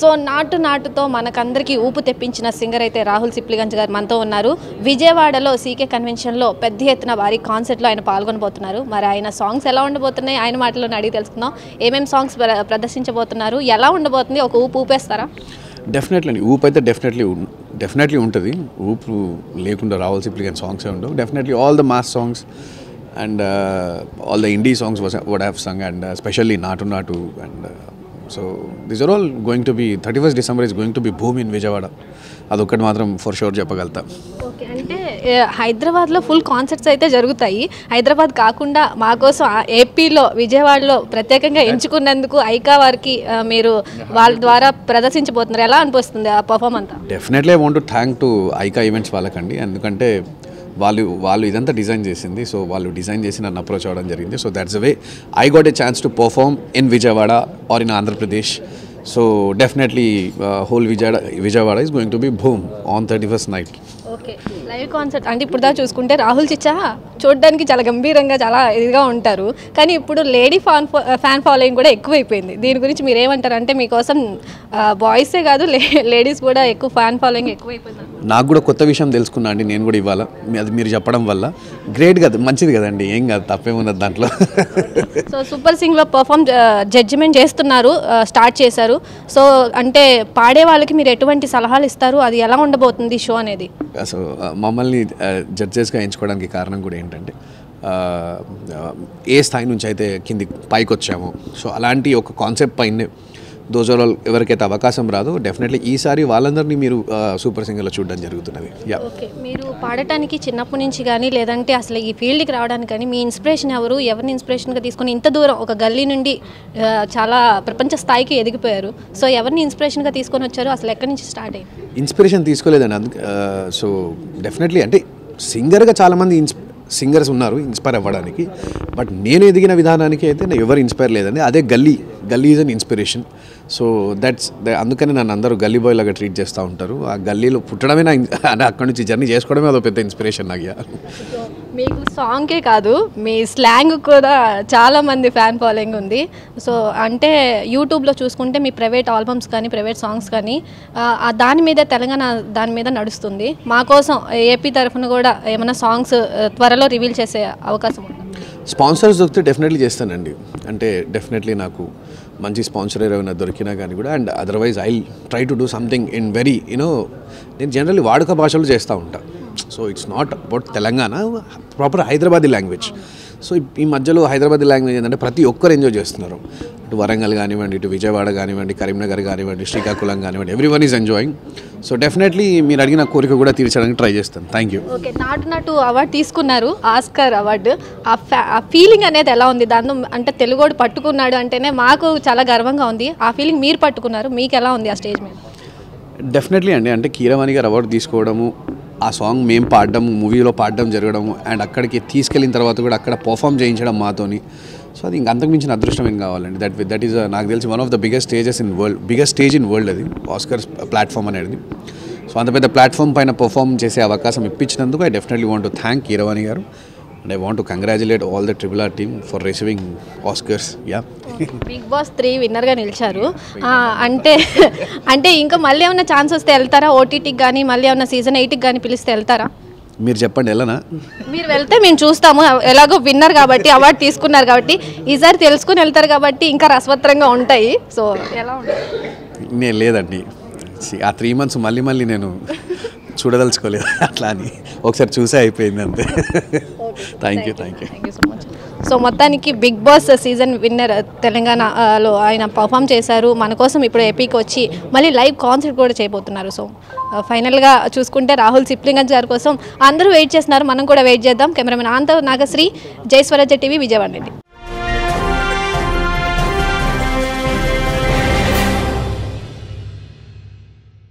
So నాటుతో మనకందరికీ ఊపు తెప్పించిన సింగర్ అయితే రాహుల్ సిప్లిగంజ్ గారు మనతో ఉన్నారు. విజయవాడలో సీకే కన్వెన్షన్లో పెద్ద ఎత్తున భారీ కాన్సర్ట్లో ఆయన పాల్గొనబోతున్నారు. మరి ఆయన సాంగ్స్ ఎలా ఉండబోతున్నాయి, ఆయన మాటలను అడిగి తెలుసుకుందాం. ఏమేమి సాంగ్స్ ప్రదర్శించబోతున్నారు, ఎలా ఉండబోతుంది, ఒక ఊపు ఊపేస్తారా? డెఫినెట్లీ అండి, ఊపు అయితే డెఫినెట్లీ ఉంటుంది. ఊపు లేకుండా రాహుల్ సిప్లిగంజ్ సాంగ్సే ఉండవు. Definitely all the mass songs and all the indie songs what I have sung, and especially Natu and so these are all going to be 31st December is going to be boom in Vijayawada. అదొక్కటి మాత్రం for sure చెప్పగలుగుతా. Okay, అంటే హైదరాబాద్లో full concerts అయితే జరుగుతాయి. హైదరాబాద్ కాకుండా మా కోసం ఏపీలో విజయవాడలో ప్రత్యేకంగా ఎంచుకున్నందుకు ఐకా వారికి మీరు వాళ్ళ ద్వారా ప్రదర్శించబోతున్నారు. ఎలా అనిపిస్తుంది ఆ పర్ఫార్మెన్స్ అంతా? Definitely I want to thank to ఐకా ఈవెంట్స్ వాళ్ళకండి. ఎందుకంటే వాళ్ళు ఇదంతా డిజైన్ చేసింది. సో వాళ్ళు డిజైన్ చేసి నన్ను అప్రోచ్ అవ్వడం జరిగింది. So that's the way I got a chance to perform in Vijayawada are in Andhra Pradesh. So definitely whole Vijayawada is going to be boom on 31st night. Okay, live concert అంటే ఇప్పుడు దాకా చూసుకుంటే రాహుల్ చిచ్చా చూడడానికి చాలా గంభీరంగా చాలా ఇదిగా ఉంటారు. కానీ ఇప్పుడు లేడీ ఫ్యాన్ ఫాలోయింగ్ కూడా ఎక్కువైపోయింది. దీని గురించి మీరు ఏమంటారు? అంటే మీకోసం బాయ్సే కాదు లేడీస్ కూడా ఎక్కువ ఫ్యాన్ ఫాలోయింగ్ ఎక్కువైపోయింది. నాకు కూడా కొత్త విషయం తెలుసుకున్నా అండి నేను కూడా ఇవాళ. అది మీరు చెప్పడం వల్ల గ్రేట్ కదా, మంచిది కదండి, ఏం కాదు, తప్పేమున్నది దాంట్లో. సో సూపర్ సింగ్లో జడ్జిమెంట్ చేస్తున్నారు, స్టార్ట్ చేశారు. సో అంటే పాడే వాళ్ళకి మీరు ఎటువంటి సలహాలు ఇస్తారు, అది ఎలా ఉండబోతుంది షో అనేది? సో మమ్మల్ని జడ్జెస్గా ఎంచుకోవడానికి కారణం కూడా ఏంటంటే ఏ స్థాయి నుంచి అయితే పైకి వచ్చామో, సో అలాంటి ఒక కాన్సెప్ట్ పైనే దోస్ ఆర్ ఆల్ ఎవరికైతే అవకాశం రాదో డెఫినెట్లీ ఈసారి వాళ్ళందరినీ మీరు సూపర్ సింగర్లో చూడడం జరుగుతున్నది. ఓకే, మీరు పాడటానికి చిన్నప్పటి నుంచి కానీ లేదంటే అసలు ఈ ఫీల్డ్కి రావడానికి కానీ మీ ఇన్స్పిరేషన్ ఎవరిని ఇన్స్పిరేషన్గా తీసుకొని ఇంత దూరం ఒక గల్లీ నుండి చాలా ప్రపంచ స్థాయికి ఎదిగిపోయారు? సో ఎవరిని ఇన్స్పిరేషన్గా తీసుకొని వచ్చారు, అసలు ఎక్కడి నుంచి స్టార్ట్ అయ్యింది? ఇన్స్పిరేషన్ తీసుకోలేదండి. అందుకే సో డెఫినెట్లీ అంటే సింగర్గా చాలామంది సింగర్స్ ఉన్నారు ఇన్స్పైర్ అవ్వడానికి. బట్ నేను ఎదిగిన విధానానికి అయితే ఎవరు ఇన్స్పైర్ లేదండి. అదే గల్లీ ఈజ్ అన్ ఇన్స్పిరేషన్. సో అందుకని నన్ను అందరూ గల్లీ బాయ్ లాగా ట్రీట్ చేస్తూ ఉంటారు. ఆ గల్లీలో పుట్టడమే అక్కడి నుంచి జర్నీ చేసుకోవడమే అదో పెద్ద ఇన్స్పిరేషన్ నాకు. మీకు సాంగ్కే కాదు మీ స్లాంగ్ కూడా చాలామంది ఫ్యాన్ ఫాలోయింగ్ ఉంది. సో అంటే యూట్యూబ్లో చూసుకుంటే మీ ప్రైవేట్ ఆల్బమ్స్ కానీ ప్రైవేట్ సాంగ్స్ కానీ దాని మీద తెలంగాణ దాని మీద నడుస్తుంది. మా కోసం ఏపీ తరఫున కూడా ఏమైనా సాంగ్స్ త్వరలో రివీల్ చేసే అవకాశం ఉంది? స్పాన్సర్స్ దొరికితే డెఫినెట్లీ చేస్తానండి. అంటే డెఫినెట్లీ నాకు మంచి స్పాన్సర్ ఏమైనా దొరికినా కానీ కూడా, and otherwise I try to do something in very నేను జనరల్లీ వాడుక భాషలో చేస్తూ ఉంటాను. So it's not about Telangana, proper Hyderabadi language. So ఈ మధ్యలో హైదరాబాదీ లాంగ్వేజ్ ఏంటంటే ప్రతి ఒక్కరు ఎంజాయ్ చేస్తున్నారు. ఇటు వరంగల్ కానివ్వండి, ఇటు విజయవాడ కానివ్వండి, కరీంనగర్ కానివ్వండి, శ్రీకాకుళం కానివ్వండి, everyone is enjoying. So definitely మీరు అడిగిన కోరిక కూడా తీర్చడానికి ట్రై చేస్తాను. Thank you. ఓకే, నాటు అవార్డు తీసుకున్నారు, ఆస్కార్ అవార్డు. ఆ ఫీలింగ్ అనేది ఎలా ఉంది? దాంతో అంటే తెలుగోడు పట్టుకున్నాడు అంటేనే మాకు చాలా గర్వంగా ఉంది. ఆ ఫీలింగ్ మీరు పట్టుకున్నారు, మీకు ఎలా ఉంది ఆ స్టేజ్ మీద? డెఫినెట్లీ అండి. అంటే కీరవాణి గారు అవార్డు తీసుకోవడము, ఆ సాంగ్ మేము పాడడము, మూవీలో పాడడం జరగడము, అండ్ అక్కడికి తీసుకెళ్ళిన తర్వాత కూడా అక్కడ పర్ఫామ్ చేయించడం మాతోని. సో అది ఇంక అంతకుమించిన అదృష్టం ఏం కావాలండి. దట్ ఈస్ నాకు తెలిసి one of the biggest stage in world అది ఆస్కర్స్ ప్లాట్ఫామ్ అనేది. సో అంత పెద్ద ప్లాట్ఫామ్ పైన పర్ఫామ్ చేసే అవకాశం ఇప్పించినందుకు I definitely want to thank Keeravani garu, and I want to congratulate all the RRR team for receiving Oscars. Big Boss 3 విన్నర్గా నిలిచారు. అంటే ఇంకా మళ్ళీ ఏమైనా ఛాన్స్ వస్తే వెళ్తారా? ఓటీటీకి కానీ మళ్ళీ ఏమైనా సీజన్ 8కి కానీ పిలిస్తే వెళ్తారా? మీరు చెప్పండి, వెళ్ళనా? మీరు వెళ్తే మేము చూస్తాము. ఎలాగో విన్నర్ కాబట్టి, అవార్డు తీసుకున్నారు కాబట్టి, ఈసారి తెలుసుకుని వెళ్తారు కాబట్టి ఇంకా రసవత్రంగా ఉంటాయి. సో ఎలా ఉంటుంది? నేను లేదండి, ఆ 3 months మళ్ళీ నేను చూడదలుచుకోలేదు. అట్లా అని ఒకసారి చూసే అయిపోయింది అంతే. Thank you so much. So మొత్తానికి బిగ్ బాస్ సీజన్ విన్నర్ తెలంగాణలో ఆయన పర్ఫామ్ చేశారు. మన కోసం ఇప్పుడు ఏపీకి వచ్చి మళ్ళీ లైవ్ కాన్సర్ట్ కూడా చేయబోతున్నారు. సో ఫైనల్గా చూసుకుంటే రాహుల్ సిప్లిగంజ్ గారి కోసం అందరూ వెయిట్ చేస్తున్నారు, మనం కూడా వెయిట్ చేద్దాం. కెమెరామెన్ ఆంతవ్ నాగశ్రీ, జై స్వరాజ్య టీవీ, విజయవాడ.